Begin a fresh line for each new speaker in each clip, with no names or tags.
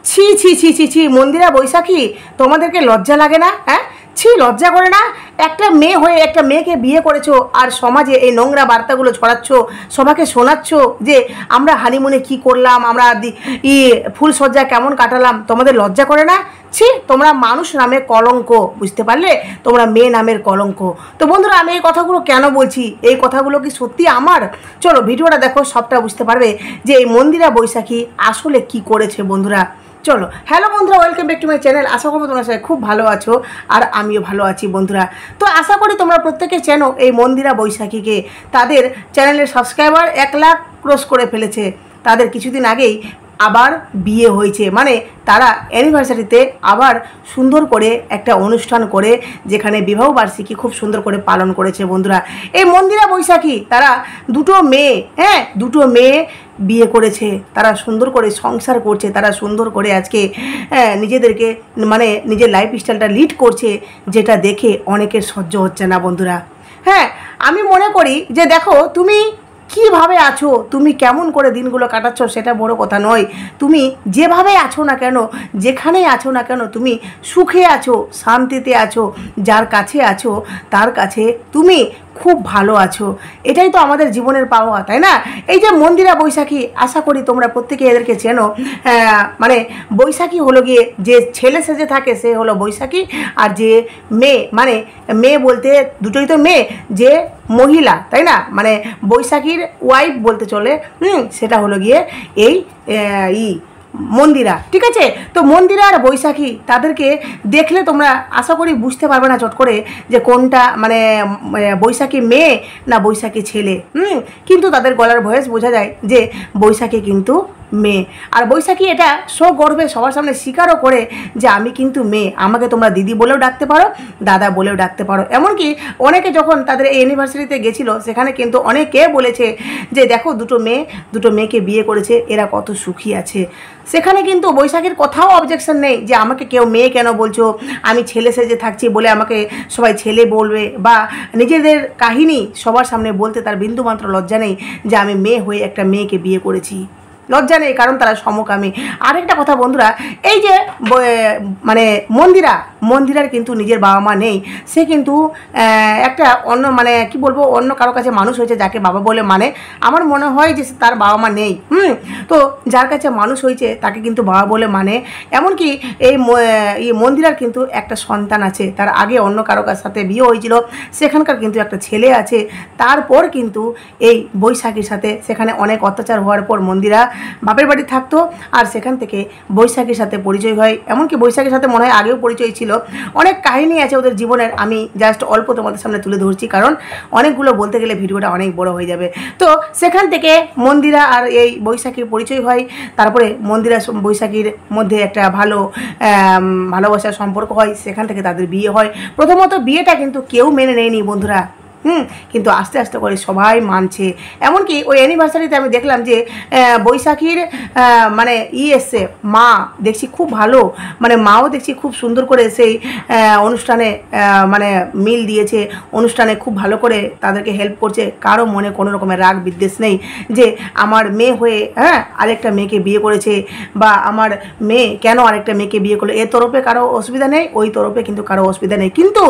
ছি ছি ছি ছি ছি মন্দিরা বৈশাখী, তোমাদেরকে লজ্জা লাগে না? হ্যাঁ, ছি, লজ্জা করে না? একটা মেয়ে হয়ে একটা মেয়েকে বিয়ে করেছো আর সমাজে এই নোংরা বার্তাগুলো ছড়াচ্ছ, সবাইকে শোনাচ্ছ যে আমরা হানিমুনে কি করলাম, আমরা ফুলসজ্জা কেমন কাটালাম। তোমাদের লজ্জা করে না? ছি, তোমরা মানুষ নামে কলঙ্ক, বুঝতে পারলে? তোমরা মেয়ে নামের কলঙ্ক। তো বন্ধুরা, আমি এই কথাগুলো কেন বলছি, এই কথাগুলো কি সত্যি আমার? চলো ভিডিওটা দেখো, সবটা বুঝতে পারবে যে এই মন্দিরা বৈশাখী আসলে কি করেছে বন্ধুরা। চলো, হ্যালো বন্ধুরা, welcome back to my channel. আশা করবো তোমরা সবাই খুব ভালো আছো আর আমিও ভালো আছি বন্ধুরা। তো আশা করি তোমরা প্রত্যেকে চেনো এই মন্দিরা বৈশাখীকে। তাদের চ্যানেলের সাবস্ক্রাইবার 1 লাখ ক্রস করে ফেলেছে। তাদের কিছুদিন আগেই আবার বিয়ে হয়েছে, মানে তারা অ্যানিভার্সারিতে আবার সুন্দর করে একটা অনুষ্ঠান করে, যেখানে বিবাহবার্ষিকী খুব সুন্দর করে পালন করেছে বন্ধুরা। এই মন্দিরা বৈশাখী তারা দুটো মেয়ে বিয়ে করেছে, তারা সুন্দর করে সংসার করছে, তারা সুন্দর করে আজকে নিজেদেরকে মানে নিজের লাইফ স্টাইলটা লিড করছে, যেটা দেখে অনেকের সহ্য হচ্ছে না বন্ধুরা। হ্যাঁ, আমি মনে করি যে দেখো, তুমি কীভাবে আছো, তুমি কেমন করে দিনগুলো কাটাচ্ছ সেটা বড় কথা নয়। তুমি যেভাবে আছো না কেন, যেখানেই আছো না কেন, তুমি সুখে আছো, শান্তিতে আছো, যার কাছে আছো তার কাছে তুমি খুব ভালো আছো, এটাই তো আমাদের জীবনের পাওয়া, তাই না? এই যে মন্দিরা বৈশাখী, আশা করি তোমরা প্রত্যেকে এদেরকে চেনো। মানে বৈশাখী হলো গিয়ে যে ছেলে সেজে থাকে সে হলো বৈশাখী, আর যে মেয়ে, মানে মেয়ে বলতে দুটোই তো মেয়ে, যে মহিলা, তাই না, মানে বৈশাখীর ওয়াইফ বলতে চলে, সেটা হলো গিয়ে এই মন্দিরা, ঠিক আছে? তো মন্দিরা আর বৈশাখী, তাদেরকে দেখলে তোমরা আশা করি বুঝতে পারবে না চট করে যে কোনটা মানে বৈশাখী মেয়ে না বৈশাখী ছেলে। কিন্তু তাদের গলার ভয়েস বোঝা যায় যে বৈশাখী কিন্তু মেয়ে। আর বৈশাখী এটা সগর্বে সবার সামনে স্বীকারও করে যে আমি কিন্তু মেয়ে, আমাকে তোমরা দিদি বলেও ডাকতে পারো, দাদা বলেও ডাকতে পারো। এমনকি অনেকে যখন তাদের এই অ্যানিভার্সারিতে গেছিলো, সেখানে কিন্তু অনেকে বলেছে যে দেখো দুটো মেয়েকে বিয়ে করেছে, এরা কত সুখী আছে। সেখানে কিন্তু বৈশাখীর কোথাও অবজেকশন নেই যে আমাকে কেউ মেয়ে কেন বলছো, আমি ছেলে সেজে থাকছি বলে আমাকে সবাই ছেলে বলবে, বা নিজেদের কাহিনী সবার সামনে বলতে তার বিন্দুমাত্র লজ্জা নেই যে আমি মেয়ে হয়ে একটা মেয়েকে বিয়ে করেছি। লজ্জা নেই, কারণ তারা সমকামী। আরেকটা কথা বন্ধুরা, এই যে মানে মন্দিরার কিন্তু নিজের বাবা মা নেই। সে কিন্তু একটা অন্য মানে কি বলবো, অন্য কারো কাছে মানুষ হয়েছে যাকে বাবা বলে মানে। আমার মনে হয় যে তার বাবা মা নেই। তো যার কাছে মানুষ হয়েছে তাকে কিন্তু বাবা বলে মানে। এমনকি এই মন্দিরার কিন্তু একটা সন্তান আছে, তার আগে অন্য কারো সাথে বিয়ে হয়েছিল, সেখানকার কিন্তু একটা ছেলে আছে। তারপর কিন্তু এই বৈশাখীর সাথে সেখানে অনেক অত্যাচার হওয়ার পর মন্দিরা বাপের বাড়ি থাকতো, আর সেখান থেকে বৈশাখীর সাথে পরিচয় হয়। এমনকি বৈশাখীর সাথে মনে হয় আগেও পরিচয় ছিল। অনেক কাহিনী আছে ওদের জীবনের, আমি জাস্ট অল্প তোমাদের সামনে তুলে ধরছি, কারণ অনেকগুলো বলতে গেলে ভিডিওটা অনেক বড় হয়ে যাবে। তো সেখান থেকে মন্দিরা আর এই বৈশাখীর পরিচয় হয়। তারপরে মন্দিরা বৈশাখীর মধ্যে একটা ভালোবাসার সম্পর্ক হয়, সেখান থেকে তাদের বিয়ে হয়। প্রথমত বিয়েটা কিন্তু কেউ মেনে নেয়নি বন্ধুরা, কিন্তু আস্তে আস্তে করে সবাই মানছে। এমনকি ওই অ্যানিভার্সারিতে আমি দেখলাম যে বৈশাখীর মানে এসছে মা, দেখছি খুব ভালো, মানে মাও দেখছি খুব সুন্দর করে সেই অনুষ্ঠানে মানে মিল দিয়েছে, অনুষ্ঠানে খুব ভালো করে তাদেরকে হেল্প করছে। কারো মনে কোনো রকমের রাগ বিদ্বেষ নেই যে আমার মেয়ে হয়ে আরেকটা মেয়েকে বিয়ে করেছে, বা আমার মেয়ে কেন আরেকটা মেয়েকে বিয়ে করলো, এ তরফে কারো অসুবিধা নেই, ওই তরফে কিন্তু কারো অসুবিধা নেই। কিন্তু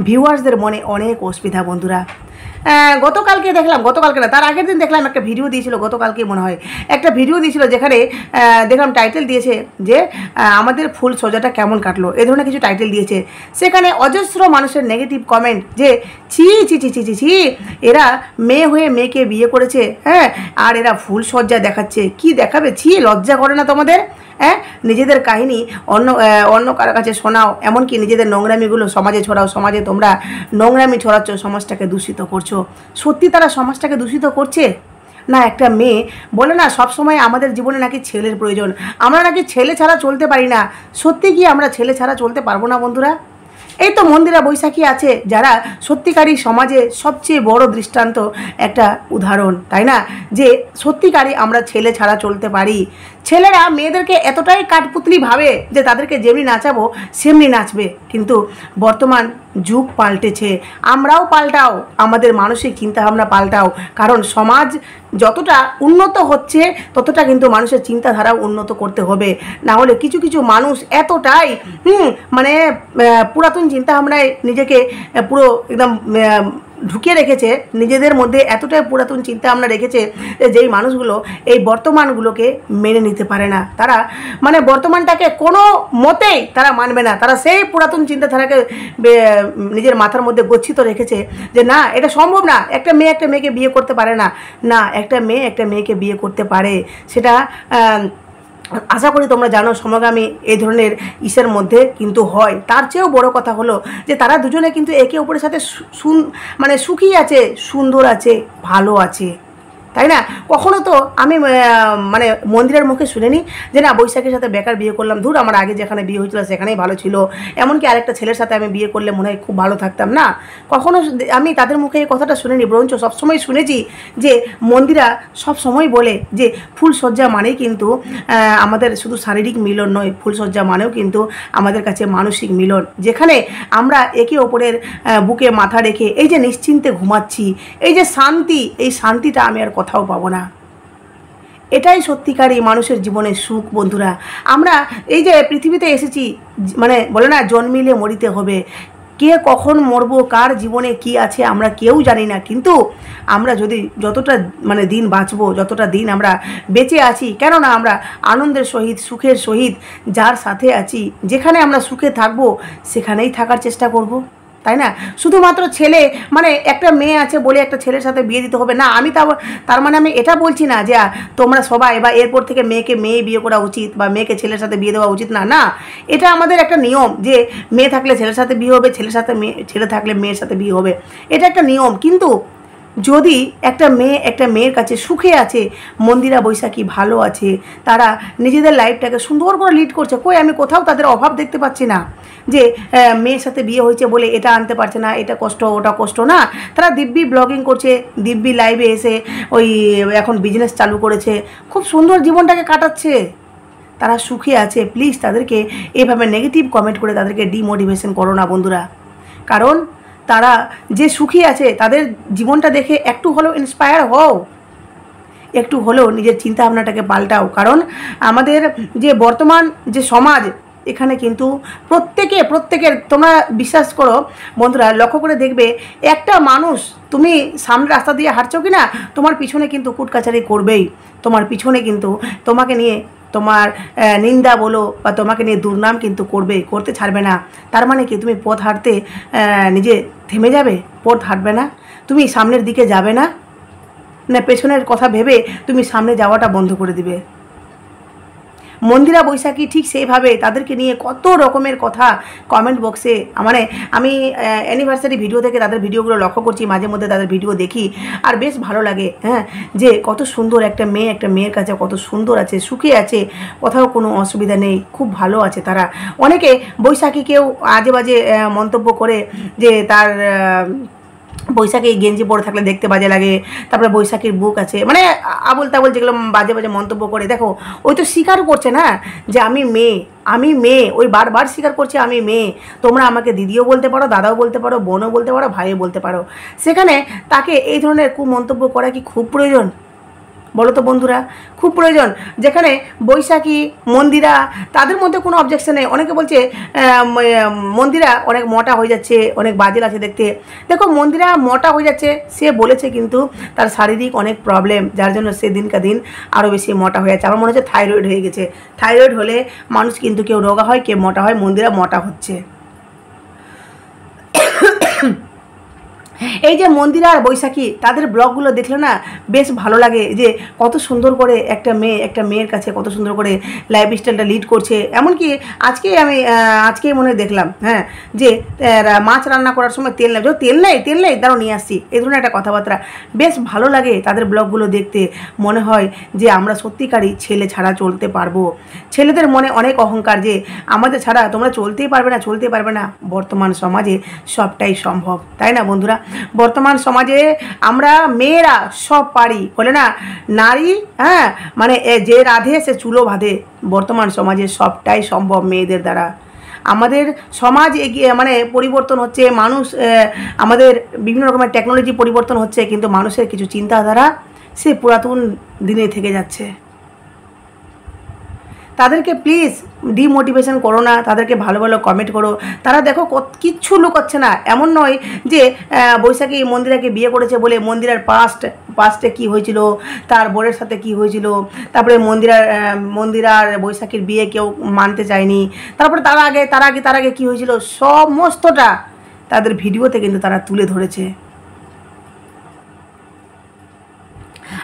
ভিউয়ার্সদের মনে অনেক অসুবিধা বন্ধুরা। গতকালকে দেখলাম, গতকালকে না তার আগের দিন দেখলাম একটা ভিডিও দিয়েছিল, গতকালকে মনে হয় একটা ভিডিও দিয়েছিল, যেখানে দেখলাম টাইটেল দিয়েছে যে আমাদের ফুল সজ্জাটা কেমন কাটলো, এ ধরনের কিছু টাইটেল দিয়েছে। সেখানে অজস্র মানুষের নেগেটিভ কমেন্ট যে ছি ছি ছি ছি ছি ছি, এরা মেয়ে হয়ে মেয়েকে বিয়ে করেছে, আর এরা ফুল সজ্জা দেখাচ্ছে। কি দেখাবে? ছি, লজ্জা করে না তোমাদের? নিজেদের কাহিনী অন্য কারো কাছে শোনাও, এমনকি নিজেদের নোংরামিগুলো সমাজে ছড়াও। সমাজে তোমরা নোংরামি ছড়াচ্ছ, সমাজটাকে দূষিত করছো। সত্যি তারা সমাজটাকে দূষিত করছে না? একটা মেয়ে বলে না সবসময় আমাদের জীবনে নাকি ছেলের প্রয়োজন, আমরা নাকি ছেলে ছাড়া চলতে পারি না। সত্যি কি আমরা ছেলে ছাড়া চলতে পারবো না বন্ধুরা? এই তো মন্দিরা বৈশাখী আছে, যারা সত্যিকারী সমাজে সবচেয়ে বড় দৃষ্টান্ত একটা উদাহরণ, তাই না? যে সত্যিকারী আমরা ছেলে ছাড়া চলতে পারি। ছেলেরা মেয়েদেরকে এতটাই কাঠপুতলি ভাবে যে তাদেরকে যেমনি নাচাবো সেমনি নাচবে। কিন্তু বর্তমান যুগ পাল্টেছে, আমরাও পাল্টাও, আমাদের মানসিক চিন্তাভাবনা পাল্টাও, কারণ সমাজ যতটা উন্নত হচ্ছে ততটা কিন্তু মানুষের চিন্তাধারা উন্নত করতে হবে, না হলে কিছু কিছু মানুষ এতটাই মানে পুরাতন চিন্তা ভাবনায় নিজেকে পুরো একদম ঢুকিয়ে রেখেছে, নিজেদের মধ্যে এতটাই পুরাতন চিন্তা ভাবনা রেখেছে যেই মানুষগুলো এই বর্তমানগুলোকে মেনে নিতে পারে না। তারা মানে বর্তমানটাকে কোনো মতেই তারা মানবে না, তারা সেই পুরাতন চিন্তাধারাকে নিজের মাথার মধ্যে গচ্ছিত রেখেছে যে না, এটা সম্ভব না, একটা মেয়ে একটা মেয়েকে বিয়ে করতে পারে না। না, একটা মেয়ে একটা মেয়েকে বিয়ে করতে পারে, সেটা আশা করি তোমরা জানো সমগামী এই ধরনের ইসের মধ্যে কিন্তু হয়। তার চেয়েও বড় কথা হলো যে তারা দুজনে কিন্তু একে অপরের সাথে মানে সুখী আছে, সুন্দর আছে, ভালো আছে, তাই না? কখনো তো আমি মানে মন্দিরের মুখে শুনিনি যে না বৈশাখীর সাথে বেকার বিয়ে করলাম, ধুর আমার আগে যেখানে বিয়ে হয়েছিল সেখানেই ভালো ছিল, এমনকি আরেকটা ছেলের সাথে আমি বিয়ে করলে মনে হয় খুব ভালো থাকতাম। না, কখনো আমি তাদের মুখে এই কথাটা শুনিনি, বরঞ্চ সবসময় শুনেছি যে মন্দিরা সবসময় বলে যে ফুলসজ্জা মানেই কিন্তু আমাদের শুধু শারীরিক মিলন নয়, ফুলসজ্জা মানেও কিন্তু আমাদের কাছে মানসিক মিলন, যেখানে আমরা একে অপরের বুকে মাথা রেখে এই যে নিশ্চিন্তে ঘুমাচ্ছি, এই যে শান্তি, এই শান্তিটা আমি আর কোথাও পাবো না। এটাই সত্যিকারই মানুষের জীবনের সুখ বন্ধুরা। আমরা এই যে পৃথিবীতে এসেছি, মানে বলে না জন্মিলে মরিতে হবে, কে কখন মরবো, কার জীবনে কি আছে আমরা কেউ জানি না, কিন্তু আমরা যদি যতটা মানে দিন বাঁচবো, যতটা দিন আমরা বেঁচে আছি, কেননা আমরা আনন্দের সহিত সুখের সহিত যার সাথে আছি, যেখানে আমরা সুখে থাকবো সেখানেই থাকার চেষ্টা করব, তাই না? শুধুমাত্র ছেলে মানে একটা মেয়ে আছে বলে একটা ছেলের সাথে বিয়ে দিতে হবে না, আমি তার মানে আমি এটা বলছি না যে তোমরা সবাই বা এরপর থেকে মেয়েকে মেয়ে বিয়ে করা উচিত বা মেয়েকে ছেলের সাথে বিয়ে দেওয়া উচিত না, না, এটা আমাদের একটা নিয়ম যে মেয়ে থাকলে ছেলের সাথে বিয়ে হবে, ছেলে থাকলে মেয়ের সাথে বিয়ে হবে, এটা একটা নিয়ম। কিন্তু যদি একটা মেয়ের কাছে সুখে আছে, মন্দিরা বৈশাখী ভালো আছে, তারা নিজেদের লাইফটাকে সুন্দর করে লিড করছে, কই আমি কোথাও তাদের অভাব দেখতে পাচ্ছি না যে মেয়ের সাথে বিয়ে হয়েছে বলে এটা আনতে পারছে না, এটা কষ্ট ওটা কষ্ট, না, তারা দিব্যি ব্লগিং করছে, দিব্যি লাইভে এসে ওই এখন বিজনেস চালু করেছে, খুব সুন্দর জীবনটাকে কাটাচ্ছে, তারা সুখে আছে। প্লিজ তাদেরকে এভাবে নেগেটিভ কমেন্ট করে তাদেরকে ডিমোটিভেশন করো না বন্ধুরা, কারণ তারা যে সুখী আছে তাদের জীবনটা দেখে একটু হলেও ইন্সপায়ার হও, একটু হলেও নিজের চিন্তা ভাবনাটাকে পাল্টাও, কারণ আমাদের যে বর্তমান যে সমাজ, এখানে কিন্তু প্রত্যেকের তোমরা বিশ্বাস করো বন্ধুরা, লক্ষ্য করে দেখবে একটা মানুষ, তুমি সামনে রাস্তা দিয়ে হাঁটছো কি না, তোমার পিছনে কিন্তু কুটকাচারি করবেই, তোমার পিছনে কিন্তু তোমাকে নিয়ে তোমার নিন্দা বলো বা তোমাকে নিয়ে দুর্নাম কিন্তু করতে ছাড়বে না। তার মানে কি তুমি পথ হাঁটতে নিজে থেমে যাবে, পথ হাঁটবে না, তুমি সামনের দিকে যাবে না, না পেছনের কথা ভেবে তুমি সামনে যাওয়াটা বন্ধ করে দিবে। মন্দিরা বৈশাখী ঠিক সেইভাবে তাদেরকে নিয়ে কত রকমের কথা কমেন্ট বক্সে, মানে আমি অ্যানিভার্সারি ভিডিও থেকে তাদের ভিডিওগুলো লক্ষ্য করছি, মাঝে মধ্যে তাদের ভিডিও দেখি আর বেশ ভালো লাগে, হ্যাঁ, যে কত সুন্দর একটা মেয়ের কাছে কত সুন্দর আছে, সুখে আছে, কোথাও কোনো অসুবিধা নেই, খুব ভালো আছে তারা। অনেকে বৈশাখীকেও আজে বাজে মন্তব্য করে যে তার বৈশাখী গেঞ্জি পরে থাকলে দেখতে বাজে লাগে, তারপরে বৈশাখীর বুক আছে, মানে আবল তাবল যেগুলো বাজে বাজে মন্তব্য করে। দেখো ওই তো স্বীকার করছে না যে আমি মেয়ে, ওই বারবার স্বীকার করছে আমি মেয়ে, তোমরা আমাকে দিদিও বলতে পারো, দাদাও বলতে পারো, বোনও বলতে পারো, ভাইও বলতে পারো, সেখানে তাকে এই ধরনের কুমন্তব্য করা কি খুব প্রয়োজন বলো তো বন্ধুরা? খুব প্রয়োজন। যেখানে বৈশাখী মন্দিরা তাদের মধ্যে কোনো অবজেকশন নেই। অনেকে বলছে মন্দিরা অনেক মোটা হয়ে যাচ্ছে, অনেক বাজে লাগছে দেখতে। দেখো মন্দিরা মোটা হয়ে যাচ্ছে সে বলেছে, কিন্তু তার শারীরিক অনেক প্রবলেম, যার জন্য সে দিনকা দিন আরও বেশি মোটা হয়ে যাচ্ছে। আমার মনে হচ্ছে থাইরয়েড হয়ে গেছে। থাইরয়েড হলে মানুষ কিন্তু কেউ রোগা হয়, কেউ মোটা হয়, মন্দিরা মোটা হচ্ছে। এই যে মন্দিরা আর বৈশাখী তাদের ব্লগগুলো দেখলে না বেশ ভালো লাগে, যে কত সুন্দর করে একটা মেয়ের কাছে কত সুন্দর করে লাইফস্টাইলটা লিড করছে। এমনকি আজকেই মনে দেখলাম, হ্যাঁ, যে মাছ রান্না করার সময় তেল নেই তারও নিয়ে আসছি, এই ধরনের একটা কথাবার্তা বেশ ভালো লাগে তাদের ব্লগগুলো দেখতে। মনে হয় যে আমরা সত্যিকারই ছেলে ছাড়া চলতে পারবো। ছেলেদের মনে অনেক অহংকার যে আমাদের ছাড়া তোমরা চলতেই পারবে না। বর্তমান সমাজে সবটাই সম্ভব, তাই না বন্ধুরা? বর্তমান সমাজে আমরা মেয়েরা সব পারি, বলে না নারী, হ্যাঁ, মানে যে রাধে সে চুলো বাঁধে। বর্তমান সমাজে সবটাই সম্ভব মেয়েদের দ্বারা। আমাদের সমাজ এগিয়ে মানে পরিবর্তন হচ্ছে, মানুষ আমাদের বিভিন্ন রকমের টেকনোলজি পরিবর্তন হচ্ছে, কিন্তু মানুষের কিছু চিন্তাধারা সে পুরাতন দিনে থেকে যাচ্ছে। তাদেরকে প্লিজ ডিমোটিভেশন করো না, তাদেরকে ভালো ভালো কমেন্ট করো। তারা দেখো কিচ্ছু লুকাচ্ছে না। এমন নয় যে বৈশাখী মন্দিরাকে বিয়ে করেছে বলে মন্দিরার পাস্টে কী হয়েছিল, তার বোনের সাথে কি হয়েছিল, তারপরে মন্দিরার বৈশাখীর বিয়ে কেউ মানতে চায়নি, তারপরে তার আগে কী হয়েছিল সমস্তটা তাদের ভিডিওতে কিন্তু তারা তুলে ধরেছে।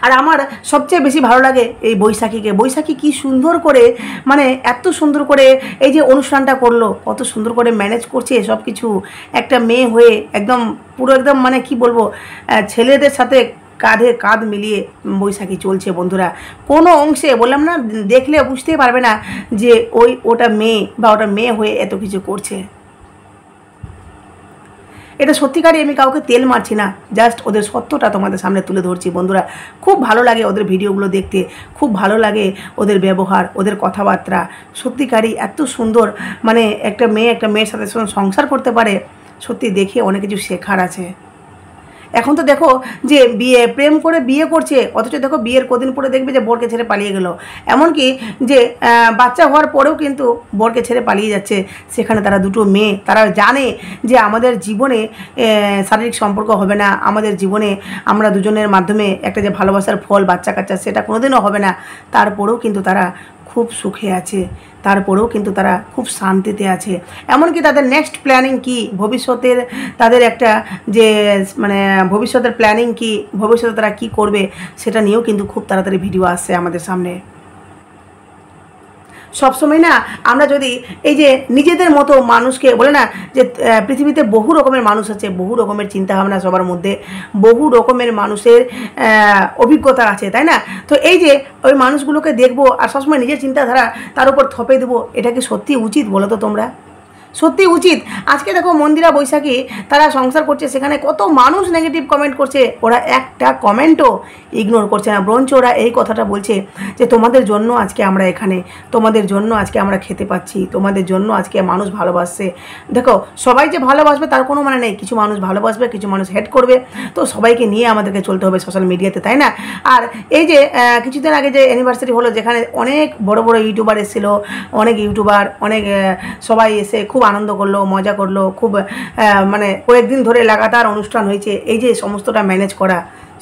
আর আমার সবচেয়ে বেশি ভালো লাগে এই বৈশাখীকে। বৈশাখী কি সুন্দর করে, মানে এত সুন্দর করে এই যে অনুষ্ঠানটা করলো, কত সুন্দর করে ম্যানেজ করছে সব কিছু। একটা মেয়ে হয়ে একদম পুরো একদম মানে কি বলবো, ছেলেদের সাথে কাঁধে কাঁধ মিলিয়ে বৈশাখী চলছে বন্ধুরা। কোনো অংশে বললাম না, দেখলে বুঝতেই পারবে না যে ওটা মেয়ে বা ওটা মেয়ে হয়ে এত কিছু করছে। এটা সত্যিকারই আমি কাউকে তেল মারছি না, জাস্ট ওদের সত্যটা তোমাদের সামনে তুলে ধরছি বন্ধুরা। খুব ভালো লাগে ওদের ভিডিওগুলো দেখতে, খুব ভালো লাগে ওদের ব্যবহার, ওদের কথাবার্তা। সত্যিকারই এত সুন্দর, মানে একটা মেয়ের সাথে সংসার করতে পারে, সত্যি দেখে অনেক কিছু শেখার আছে। এখন তো দেখো যে প্রেম করে বিয়ে করছে, অথচ দেখো বিয়ের কদিন পরে দেখবে যে বরকে ছেড়ে পালিয়ে গেল। এমনকি যে বাচ্চা হওয়ার পরেও কিন্তু বরকে ছেড়ে পালিয়ে যাচ্ছে। সেখানে তারা দুটো মেয়ে, তারা জানে যে আমাদের জীবনে শারীরিক সম্পর্ক হবে না, আমাদের জীবনে আমরা দুজনের মাধ্যমে একটা যে ভালোবাসার ফল বাচ্চা কাচ্চা সেটা কোনোদিনও হবে না। তারপরেও কিন্তু তারা খুব সুখে আছে, তারপরেও কিন্তু তারা খুব শান্তিতে আছে। এমনকি তাদের নেক্সট প্ল্যানিং কি, ভবিষ্যতের তাদের একটা যে মানে ভবিষ্যতের প্ল্যানিং কি, ভবিষ্যতে তারা কী করবে সেটা নিয়েও কিন্তু খুব তাড়াতাড়ি ভিডিও আসছে আমাদের সামনে। সবসময় না আমরা যদি এই যে নিজেদের মতো মানুষকে বলে না যে পৃথিবীতে বহু রকমের মানুষ আছে, বহু রকমের চিন্তাভাবনা সবার মধ্যে, বহু রকমের মানুষের অভিজ্ঞতা আছে, তাই না? তো এই যে ওই মানুষগুলোকে দেখবো আর সবসময় নিজের চিন্তাধারা তার উপর থপে দেবো, এটা কি সত্যি উচিত বলো তো তোমরা? সত্যি উচিত? আজকে দেখো মন্দিরা বৈশাখী তারা সংসার করছে, সেখানে কত মানুষ নেগেটিভ কমেন্ট করছে, ওরা একটা কমেন্টও ইগনোর করছে না, বরঞ্চ ওরা এই কথাটা বলছে যে তোমাদের জন্য আজকে আমরা এখানে, তোমাদের জন্য আজকে আমরা খেতে পাচ্ছি, তোমাদের জন্য আজকে মানুষ ভালোবাসছে। দেখো সবাই যে ভালোবাসবে তার কোনো মানে নেই, কিছু মানুষ ভালোবাসবে, কিছু মানুষ হেট করবে, তো সবাইকে নিয়ে আমাদেরকে চলতে হবে সোশ্যাল মিডিয়াতে, তাই না? আর এই যে কিছুদিন আগে যে অ্যানিভার্সারি হলো, যেখানে অনেক বড় বড় ইউটিউবার এসেছিলো, অনেক ইউটিউবার অনেক সবাই এসে খুব আনন্দ করলো, মজা করলো, খুব মানে কয়েকদিন ধরে লাগাতার অনুষ্ঠান হয়েছে। এই যে সমস্তটা ম্যানেজ করা,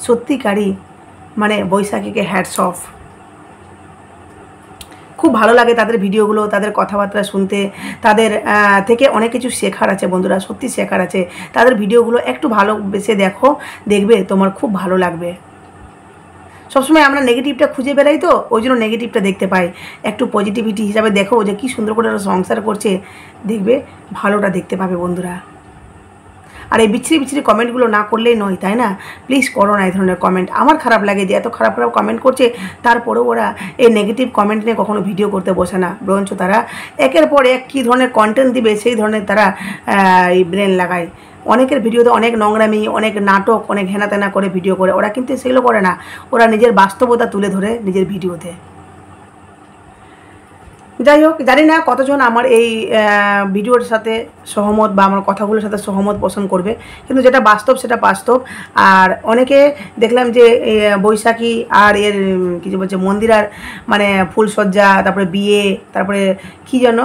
সত্যিকারই মানে বৈশাখীকে হ্যাটস অফ। খুব ভালো লাগে তাদের ভিডিওগুলো, তাদের কথাবার্তা শুনতে, তাদের থেকে অনেক কিছু শেখার আছে বন্ধুরা, সত্যি শেখার আছে। তাদের ভিডিওগুলো একটু ভালোবেসে দেখো, দেখবে তোমার খুব ভালো লাগবে। সবসময় আমরা নেগেটিভটা খুঁজে বেড়াই, তো ওই জন্য নেগেটিভটা দেখতে পাই। একটু পজিটিভিটি হিসাবে দেখো যে কী সুন্দর করে ওরা সংসার করছে, দেখবে ভালোটা দেখতে পাবে বন্ধুরা। আর এই বিচ্ছিরি কমেন্টগুলো না করলেই নয়, তাই না? প্লিজ করো না এই ধরনের কমেন্ট। আমার খারাপ লাগে যে এত খারাপ কমেন্ট করছে, তারপরেও ওরা এই নেগেটিভ কমেন্ট নিয়ে কখনো ভিডিও করতে বসে না, বরঞ্চ তারা একের পর এক কী ধরনের কন্টেন্ট দিবে সেই ধরনের তারা এই ব্রেন লাগায়। অনেকের ভিডিওতে অনেক নোংরামি, অনেক নাটক, অনেক হেনাতেনা করে ভিডিও করে, ওরা কিন্তু সেগুলো করে না, ওরা নিজের বাস্তবতা তুলে ধরে নিজের ভিডিওতে। যাই হোক, জানি না কতজন আমার এই ভিডিওর সাথে সহমত বা আমার কথাগুলোর সাথে সহমত পোষণ করবে, কিন্তু যেটা বাস্তব সেটা বাস্তব। আর অনেকে দেখলাম যে বৈশাখী আর এর কিছু বলছে মন্দিরার মানে ফুলসজ্জা, তারপরে বিয়ে, তারপরে কী যেন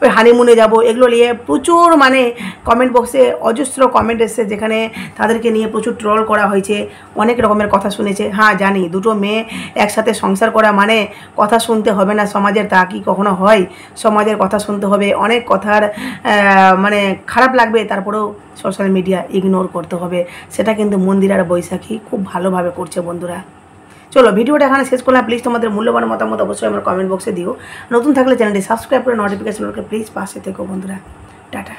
ওই হানিমুনে যাব, এগুলো নিয়ে প্রচুর মানে কমেন্ট বক্সে অজস্র কমেন্ট এসছে, যেখানে তাদেরকে নিয়ে প্রচুর ট্রল করা হয়েছে, অনেক রকমের কথা শুনেছে। হ্যাঁ জানি, দুটো মেয়ে একসাথে সংসার করা মানে কথা শুনতে হবে না সমাজের, তা কি কখনো হয়? সমাজের কথা শুনতে হবে, অনেক কথার মানে খারাপ লাগবে, তারপরেও সোশ্যাল মিডিয়া ইগনোর করতে হবে। সেটা কিন্তু মন্দির আর বৈশাখী খুব ভালোভাবে করছে বন্ধুরা। চলো ভিডিওটা এখানে শেষ করলাম। প্লিজ তোমাদের মূল্যবান মতামত অবশ্যই আমার কমেন্ট বক্সে দিও। নতুন থাকলে চ্যানেলটি সাবস্ক্রাইব করে নোটিফিকেশন প্লিজ পাশে থেকো বন্ধুরা। টাটা।